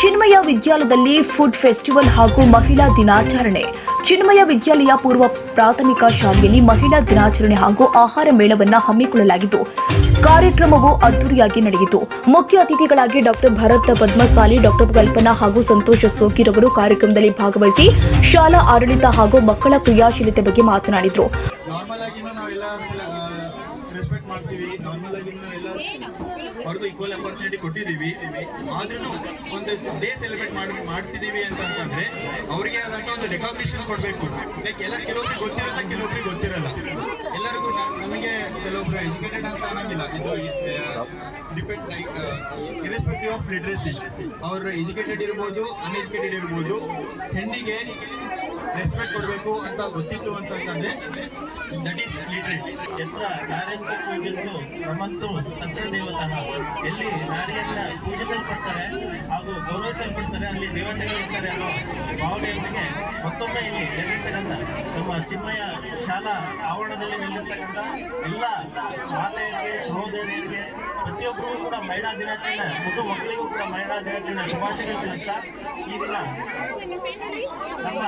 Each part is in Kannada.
ಚಿನ್ಮಯ ವಿದ್ಯಾಲಯದಲ್ಲಿ ಫುಡ್ ಫೆಸ್ಟಿವಲ್ ಹಾಗೂ ಮಹಿಳಾ ದಿನಾಚರಣೆ. ಚಿನ್ಮಯ ವಿದ್ಯಾಲಯ ಪೂರ್ವ ಪ್ರಾಥಮಿಕ ಶಾಲೆಯಲ್ಲಿ ಮಹಿಳಾ ದಿನಾಚರಣೆ ಹಾಗೂ ಆಹಾರ ಮೇಳವನ್ನು ಹಮ್ಮಿಕೊಳ್ಳಲಾಗಿದ್ದು, ಕಾರ್ಯಕ್ರಮವು ಅದ್ದೂರಿಯಾಗಿ ನಡೆಯಿತು. ಮುಖ್ಯ ಅತಿಥಿಗಳಾಗಿ ಡಾಕ್ಟರ್ ಭರತ್ ಪದ್ಮಸಾಲಿ, ಡಾಕ್ಟರ್ ಕಲ್ಪನಾ ಹಾಗೂ ಸಂತೋಷ್ ಸೋಕೀರ್ ಅವರು ಕಾರ್ಯಕ್ರಮದಲ್ಲಿ ಭಾಗವಹಿಸಿ ಶಾಲಾ ಆಡಳಿತ ಹಾಗೂ ಮಕ್ಕಳ ಕ್ರಿಯಾಶೀಲತೆ ಬಗ್ಗೆ ಮಾತನಾಡಿದರು. ಅವ್ರಿಗೂ ಈಕ್ವಲ್ ಅಪರ್ಚುನಿಟಿ ಕೊಟ್ಟಿದ್ದೀವಿ. ಆದ್ರೂ ಒಂದು ಡೇ ಸೆಲೆಬ್ರೇಟ್ ಮಾಡ್ತಿದ್ದೀವಿ ಅಂತಂದ್ರೆ ಅವರಿಗೆ ಆದಂತ ಒಂದು ರೆಕಾಗ್ನಿಷನ್ ಕೊಡಬೇಕು. ಲೈಕ್ ಕೆಲವೊಬ್ರಿಗೆ ಗೊತ್ತಿರುತ್ತೆ, ಕೆಲವೊಬ್ರಿಗೆ ಗೊತ್ತಿರಲ್ಲ. ಎಲ್ಲರಿಗೂ ನಮಗೆ ಕೆಲವೊಬ್ರು ಎಜುಕೇಟೆಡ್ ಅಂತ ಅನ್ನಂಗಿಲ್ಲ. ಇದು depend like irrespective of literacy. ಅವರು ಎಜುಕೇಟೆಡ್ ಇರ್ಬೋದು, ಅನ್ಎಜುಕೇಟೆಡ್ ಇರ್ಬೋದು. ಹೆಣ್ಣಿಗೆ ರೆಸ್ಪೆಕ್ಟ್ ಕೊಡಬೇಕು ಅಂತ ಗೊತ್ತಿತ್ತು ಅಂತಂದ್ರೆ ದಟ್ ಈಸ್ ಲಿಟ್ರೇಟ್. ಯತ್ರ ನಾರ್ಯಂತ ಪೂಜೆಂದು ಪ್ರಮಂತು ತತ್ರ ದೇವತಃ. ಎಲ್ಲಿ ನಾರಿಯನ್ನ ಪೂಜಿಸಲ್ಪಡ್ತಾರೆ ಹಾಗೂ ಗೌರವಿಸಲ್ಪಡ್ತಾರೆ, ಅಲ್ಲಿ ದೇವತೆಗಳು ಇರ್ತಾರೆ ಅನ್ನೋ ಭಾವನೆಯೊಂದಿಗೆ ಮತ್ತೊಮ್ಮೆ ಇಲ್ಲಿ ನೆಲೆದಿರ್ತಕ್ಕಂಥ ನಮ್ಮ ಚಿನ್ಮಯ ಶಾಲಾ ಆವರಣದಲ್ಲಿ ನೆಲೆದಿರ್ತಕ್ಕಂಥ ಎಲ್ಲ ಮಾತೆಯರಿಗೆ, ಸಹೋದರಿಯರಿಗೆ, ಪ್ರತಿಯೊಬ್ಬರಿಗೂ ಕೂಡ ಮಹಿಳಾ ದಿನಾಚರಣೆ, ಮಕ್ಕಳಿಗೂ ಕೂಡ ಮಹಿಳಾ ದಿನಾಚರಣೆ ಶುಭಾಶಯಗಳು ತಿಳಿಸ್ತಾ, ಈ ದಿನ ನಮ್ಮ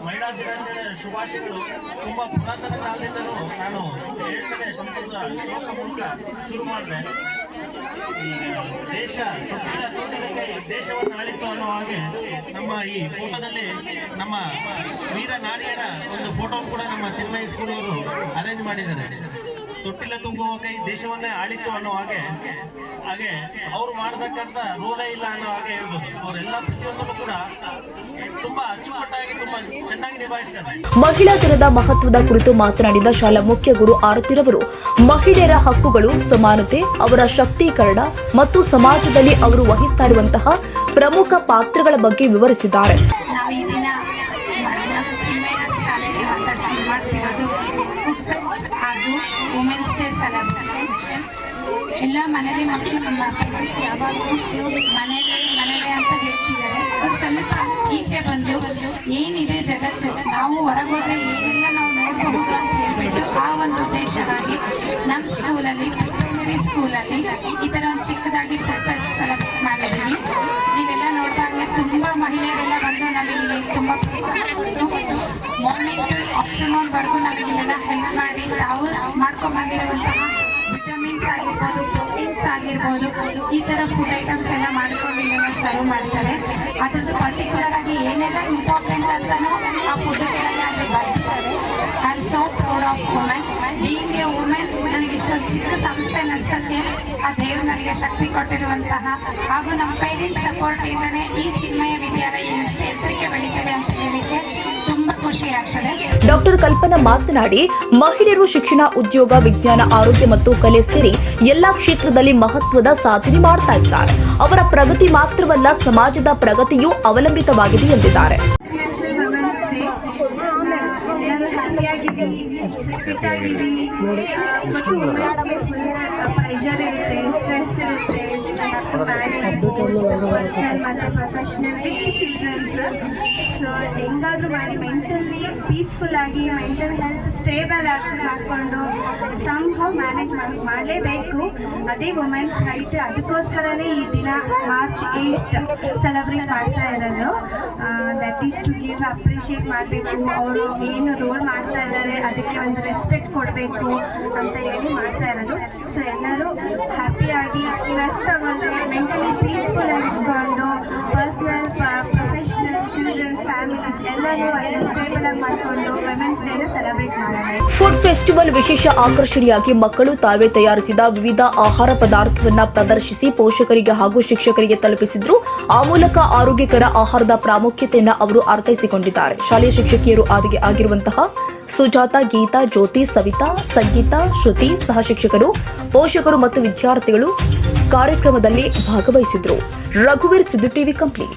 ಮಹಿಳಾ ದಿನಾಚರಣೆ ಶುಭಾಶಯಗಳು ತುಂಬಾ ಪುರಾತನ ಕಾಲದಿಂದಲೂ ನಾನು ಹೇಳ್ತೇನೆ. ಸಂತೋಷ ಶ್ಲೋಕ ಮೂಲಕ ಶುರು ಮಾಡಿದೆ. ದೇಶ ತೊಟ್ಟಿಲಿಗೆ ದೇಶವನ್ನು ಆಳಿತು ಅನ್ನೋ ಹಾಗೆ ನಮ್ಮ ಈ ಫೋಟೋದಲ್ಲಿ ನಮ್ಮ ವೀರ ನಾರಿಯರ ಒಂದು ಫೋಟೋ ಕೂಡ ನಮ್ಮ ಚಿನ್ಮಯ ಸ್ಕೂಲ್ ಅವರು ಅರೇಂಜ್ ಮಾಡಿದ್ದಾರೆ. ತೊಟ್ಟಿಲ ತುಂಬುವ ಕೈ ದೇಶವನ್ನೇ ಆಳಿತು ಅನ್ನೋ ಹಾಗೆ ಅವ್ರು ಮಾಡತಕ್ಕಂಥ ರೋಲೇ ಇಲ್ಲ ಅನ್ನೋ ಹಾಗೆ ಹೇಳ್ಬೋದು. ಅವರೆಲ್ಲ ಪ್ರತಿಯೊಂದನ್ನು ಕೂಡ ತುಂಬಾ ಅಚ್ಚುಕಟ್ಟಾಗಿ ತುಂಬಾ ಚೆನ್ನಾಗಿ ನಿಭಾಯಿಸಿದ್ದಾರೆ. ಮಹಿಳಾ ದಿನದ ಮಹತ್ವದ ಕುರಿತು ಮಾತನಾಡಿದ ಶಾಲಾ ಮುಖ್ಯ ಗುರು ಆರತಿರವರು ಮಹಿಳೆಯರ ಹಕ್ಕುಗಳು, ಸಮಾನತೆ, ಅವರ ಶಕ್ತೀಕರಣ ಮತ್ತು ಸಮಾಜದಲ್ಲಿ ಅವರು ವಹಿಸ್ತಾ ಇರುವಂತಹ ಪ್ರಮುಖ ಪಾತ್ರಗಳ ಬಗ್ಗೆ ವಿವರಿಸಿದ್ದಾರೆ. ವುಮೆನ್ಸ್ ಡೇ ಸೆಲೆಬ್ರೇಷನ್ ಎಲ್ಲ ಮನೇಲಿ ಮಕ್ಕಳು ನಮ್ಮ ಪೇರೆಂಟ್ಸ್ ಯಾವಾಗಲೂ ಮನೇಲಿ ಅಂತ ಹೇಳ್ತಿದ್ದಾರೆ. ಒಂದು ಸ್ವಲ್ಪ ಈಚೆ ಬಂದು ಏನಿದೆ ಜಗತ್ತು, ನಾವು ಹೊರಗೋದ್ರೆ ಏನೆಲ್ಲ ನಾವು ನೋಡಬಹುದು ಅಂತ ಹೇಳ್ಬಿಟ್ಟು ಆ ಒಂದು ಉದ್ದೇಶವಾಗಿ ನಮ್ಮ ಸ್ಕೂಲಲ್ಲಿ, ಪ್ರೈಮರಿ ಸ್ಕೂಲಲ್ಲಿ ಈ ಥರ ಒಂದು ಚಿಕ್ಕದಾಗಿ ಫುಡ್ ಫೆಸ್ಟ್ ಸೆಲೆಬ್ರೇಟ್ ಮಾಡಿದ್ದೀವಿ. ನೀವೆಲ್ಲ ನೋಡಿದಾಗಲೇ ತುಂಬ ಮಹಿಳೆಯರೆಲ್ಲ ಬಂದು ನಮಗೆ ತುಂಬ ಮಾರ್ನಿಂಗ್ ಟು ಆಫ್ಟರ್ನೂನ್ವರೆಗೂ ನಮಗಿನ್ನೆಲ್ಲ ಹೆಲ್ಪ್ ಮಾಡಿ ತಾವು ಮಾಡ್ಕೊಂಡ್ಬಂದಿರುವಂತಹ ವಿಟಮಿನ್ಸ್ ಆಗಿರ್ಬೋದು, ಪ್ರೋಟೀನ್ಸ್ ಆಗಿರ್ಬೋದು, ಈ ಥರ ಫುಡ್ ಐಟಮ್ಸ್ ಎಲ್ಲ ಮಾಡ್ಕೊಂಡು ಇಲ್ಲೆಲ್ಲ ಸರ್ವ್ ಮಾಡ್ತಾರೆ. ಅದರದ್ದು ಪರ್ಟಿಕ್ಯುಲರ್ ಆಗಿ ಏನೆಲ್ಲ ಇಂಪಾರ್ಟೆಂಟ್ ಅಂತಲೂ ಆ ಫುಡ್ಗಳಲ್ಲಿ ಅಲ್ಲಿ ಬರ್ತಿದ್ದಾರೆ. I am so proud of women. Being A women, ನನಗೆ ಇಷ್ಟೊಂದು ಚಿಕ್ಕ ಸಂಸ್ಥೆ ನಡೆಸೋಕ್ಕೆ ಆ ದೇವರು ನನಗೆ ಶಕ್ತಿ ಕೊಟ್ಟಿರುವಂತಹ ಹಾಗೂ ನಮ್ಮ ಪೇರೆಂಟ್ಸ್ ಸಪೋರ್ಟ್ ಇಂದನೇ ಈ ಚಿನ್ಮಯ ವಿದ್ಯಾಲಯ ಇಷ್ಟು ಎತ್ತರಕ್ಕೆ ಬೆಳೀತಾರೆ ಅಂತ ಹೇಳಿಕ್ಕೆ ತುಂಬಾ ಖುಷಿ ಆಗ್ತದೆ. ಡಾಕ್ಟರ್ ಕಲ್ಪನಾ ಮಾತನಾಡಿ, ಮಹಿಳೆಯರು ಶಿಕ್ಷಣ, ಉದ್ಯೋಗ, ವಿಜ್ಞಾನ, ಆರೋಗ್ಯ ಮತ್ತು ಕಲೆ ಸೇರಿ ಎಲ್ಲಾ ಕ್ಷೇತ್ರದಲ್ಲಿ ಮಹತ್ವದ ಸಾಧನೆ ಮಾಡ್ತಾ ಇದ್ದಾರೆ. ಅವರ ಪ್ರಗತಿ ಮಾತ್ರವಲ್ಲ, ಸಮಾಜದ ಪ್ರಗತಿಯೂ ಅವಲಂಬಿತವಾಗಿದೆ ಎಂದಿದ್ದಾರೆ. ಪ್ರೆಷರ್ ಇರುತ್ತೆ, ಸ್ಟ್ರೆಸ್ ಇರುತ್ತೆ, ಪರ್ಸನಲ್ ಮತ್ತು ಪ್ರೊಫೆಷನಲ್ ವಿತ್ ಚಿಲ್ಡ್ರನ್ಸ್. ಸೊ ಹೆಂಗಾದರೂ ಮಾಡಿ ಮೆಂಟಲಿ ಪೀಸ್ಫುಲ್ ಆಗಿ, ಮೆಂಟಲ್ ಹೆಲ್ತ್ ಸ್ಟೇಬಲ್ ಆಗಿ ಮಾಡಿಕೊಂಡು ಸಂಹೌ ಮ್ಯಾನೇಜ್ ಮಾಡಲೇಬೇಕು. ಅದೇ ವುಮೆನ್ಸ್ ರೈಟ್. ಅದಕ್ಕೋಸ್ಕರನೇ ಈ ದಿನ ಮಾರ್ಚ್ 8 ಸೆಲೆಬ್ರೇಟ್ ಮಾಡ್ತಾ ಇರೋದು. That is to give appreciate ಮಾಡಬೇಕು. ಅವರು ಏನು ರೋಲ್ ಮಾಡ್ತಾ ಇದ್ದಾರೆ ಅದಕ್ಕೆ ಒಂದು ರೆಸ್ಪೆಕ್ಟ್ ಕೊಡಬೇಕು ಅಂತ ಹೇಳಿ ಮಾಡ್ತಾ ಇರೋದು. ಸೊ ಎಲ್ಲರೂ ಹ್ಯಾಪಿಯಾಗಿ ಸ್ಟ್ರೆಸ್ ತಗೊಂಡ್ರೆ ಮೆಂಟಲಿ ಪೀಸ್ಫುಲ್ ಆಗಿಕೊಂಡು ಪರ್ಸನಲ್, ಪ್ರೊಫೆಷನಲ್, ಚಿಲ್ಡ್ರನ್, ಫ್ಯಾಮಿಲೀಸ್ ಎಲ್ಲರೂ ಸ್ಟೇಬಲ್ ಆಗಿ ಮಾಡಿಕೊಂಡು ವುಮೆನ್ಸ್ ಡೇನ ಸೆಲೆಬ್ರೇಟ್ ಮಾಡೋಣ. ಫುಡ್ ಫೆಸ್ಟಿವಲ್ ವಿಶೇಷ ಆಕರ್ಷಣೆಯಾಗಿ ಮಕ್ಕಳು ತಾವೇ ತಯಾರಿಸಿದ ವಿವಿಧ ಆಹಾರ ಪದಾರ್ಥವನ್ನ ಪ್ರದರ್ಶಿಸಿ ಪೋಷಕರಿಗೆ ಹಾಗೂ ಶಿಕ್ಷಕರಿಗೆ ತಲುಪಿಸಿದ್ರು. ಆ ಮೂಲಕ ಆರೋಗ್ಯಕರ ಆಹಾರದ ಪ್ರಾಮುಖ್ಯತೆಯನ್ನು ಅವರು ಅರ್ಥೈಸಿಕೊಂಡಿದ್ದಾರೆ. ಶಾಲೆಯ ಶಿಕ್ಷಕಿಯರು ಆಗಿರುವಂತಹ ಸುಜಾತ, ಗೀತಾ, ಜ್ಯೋತಿ, ಸವಿತಾ, ಸಂಗೀತ, ಶ್ರುತಿ, ಸಹ ಶಿಕ್ಷಕರು, ಪೋಷಕರು ಮತ್ತು ವಿದ್ಯಾರ್ಥಿಗಳು ಕಾರ್ಯಕ್ರಮದಲ್ಲಿ ಭಾಗವಹಿಸಿದ್ರು. ರಘುವೀರ್, ಸಿದ್ದು ಟಿವಿ ಕಂಪ್ಲಿ.